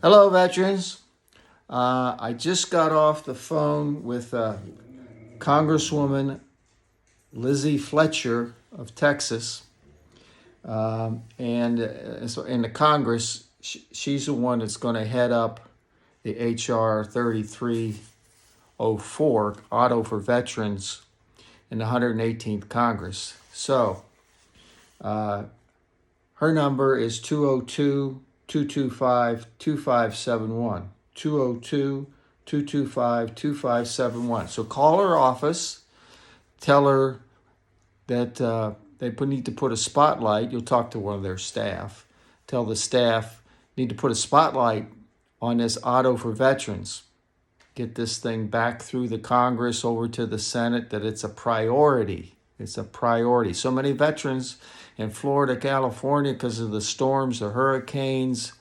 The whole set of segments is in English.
Hello, veterans. I just got off the phone with Congresswoman Lizzie Fletcher of Texas. So in the Congress, she's the one that's going to head up the H.R. 3304, Auto for Veterans, in the 118th Congress. So her number is 202-225-2571. 202-225-2571. So call her office, tell her that they need to put a spotlight. You'll talk to one of their staff. Tell the staff need to put a spotlight on this Auto for Veterans. Get this thing back through the Congress over to the Senate, that it's a priority. It's a priority. So many veterans in Florida, California, because of the storms, the hurricanes,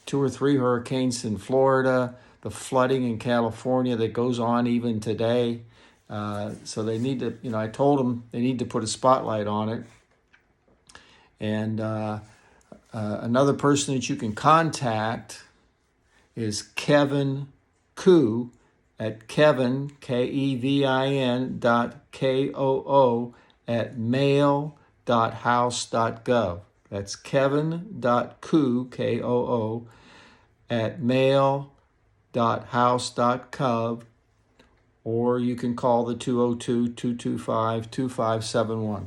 2 or 3 hurricanes in Florida, the flooding in California that goes on even today. So they need to, I told them they need to put a spotlight on it. And another person that you can contact is Kevin Koo at Kevin, Kevin, .koo at mail.house.gov. That's Kevin.Koo, Koo, at mail.house.gov, or you can call the 202-225-2571.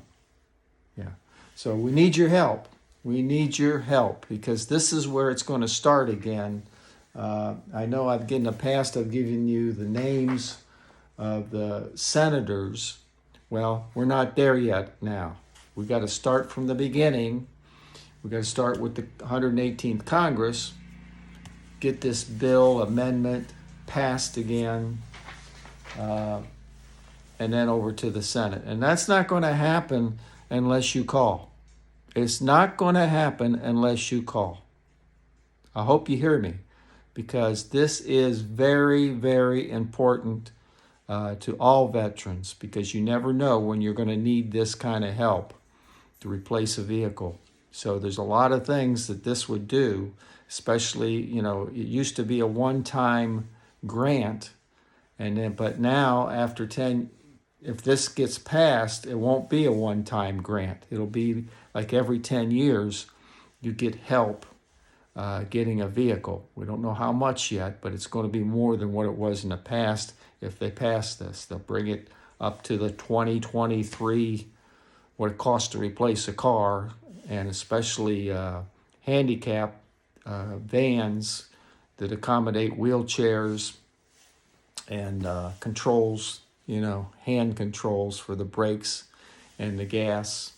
Yeah. So we need your help. We need your help, because this is where it's going to start again. I know in the past I've given you the names of the senators. Well, we're not there yet now. We've got to start from the beginning. We've got to start with the 118th Congress, get this bill amendment passed again, and then over to the Senate. And that's not going to happen unless you call. It's not going to happen unless you call. I hope you hear me, because this is very, very important to all veterans, because you never know when you're going to need this kind of help to replace a vehicle. So there's a lot of things that this would do, especially, it used to be a one-time grant, but now after 10, if this gets passed, it won't be a one-time grant. It'll be like every 10 years you get help getting a vehicle. We don't know how much yet, but it's going to be more than what it was in the past. If they pass this, they'll bring it up to the 2023, what it costs to replace a car, and especially handicap vans that accommodate wheelchairs and controls, hand controls for the brakes and the gas.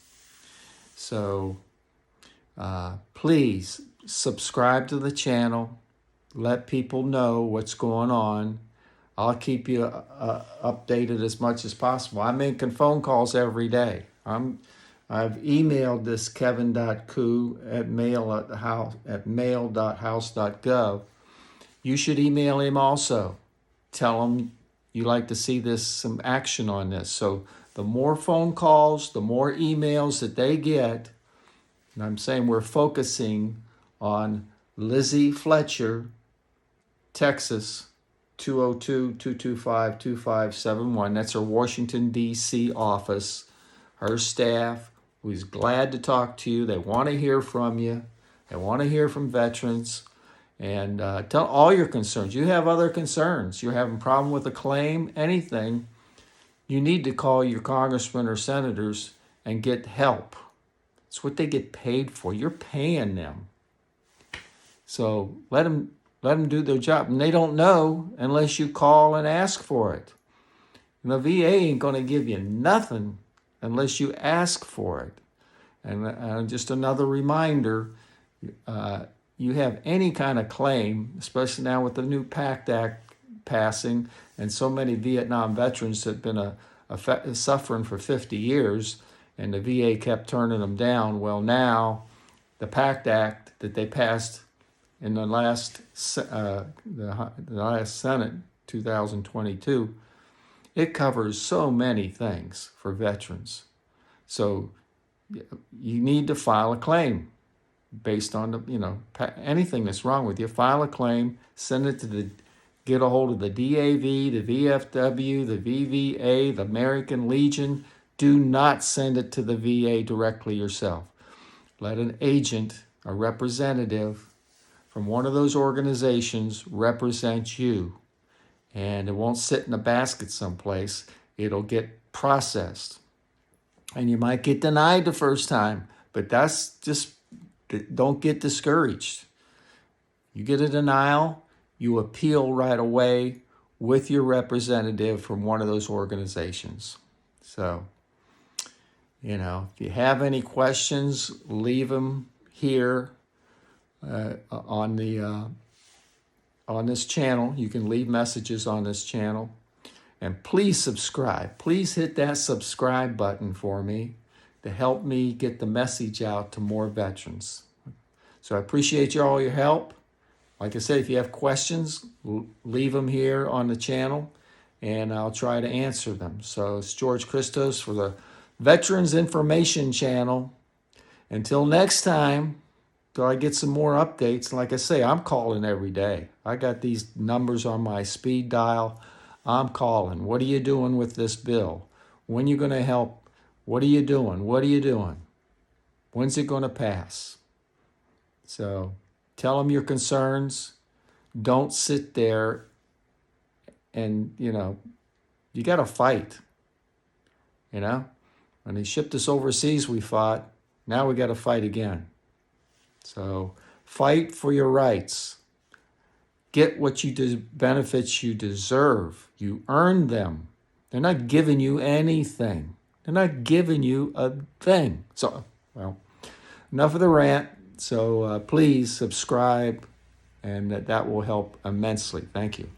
So please subscribe to the channel. Let people know what's going on. I'll keep you updated as much as possible. I'm making phone calls every day. I've emailed this Kevin.Koo at mail.house.gov. You should email him also. Tell him you like to see some action on this. So the more phone calls, the more emails that they get, and I'm saying we're focusing on Lizzie Fletcher, Texas, 202-225-2571. That's her Washington, D.C. office. Her staff was glad to talk to you. They want to hear from you. They want to hear from veterans. And tell all your concerns. You have other concerns. You're having a problem with a claim, anything, you need to call your congressmen or senators and get help. It's what they get paid for. You're paying them. So let them do their job. And they don't know unless you call and ask for it. And the VA ain't going to give you nothing unless you ask for it. And just another reminder, you have any kind of claim, especially now with the new PACT Act passing, and so many Vietnam veterans have been suffering for 50 years, and the VA kept turning them down. Well, now the PACT Act that they passed in the last Senate, 2022, it covers so many things for veterans. So you need to file a claim. based on anything that's wrong with you. File a claim, send it to get a hold of the DAV, the VFW, the VVA, the American Legion. Do not send it to the VA directly yourself. Let an agent, a representative from one of those organizations represent you. And it won't sit in a basket someplace. It'll get processed. And you might get denied the first time, but don't get discouraged. You get a denial, you appeal right away with your representative from one of those organizations. So, if you have any questions, leave them here on this channel. You can leave messages on this channel. And please subscribe. Please hit that subscribe button for me to help me get the message out to more veterans. So I appreciate all your help. Like I said, if you have questions, leave them here on the channel, and I'll try to answer them. So it's George Christos for the Veterans Information Channel. Until next time, till I get some more updates. Like I say, I'm calling every day. I got these numbers on my speed dial. I'm calling. What are you doing with this bill? When are you going to help? What are you doing? What are you doing? When's it going to pass? So tell them your concerns. Don't sit there and, you got to fight. When they shipped us overseas, we fought. Now we got to fight again. So fight for your rights. Get what benefits you deserve. You earned them. They're not giving you anything. They're not giving you a thing. So, enough of the rant. So please subscribe, and that will help immensely. Thank you.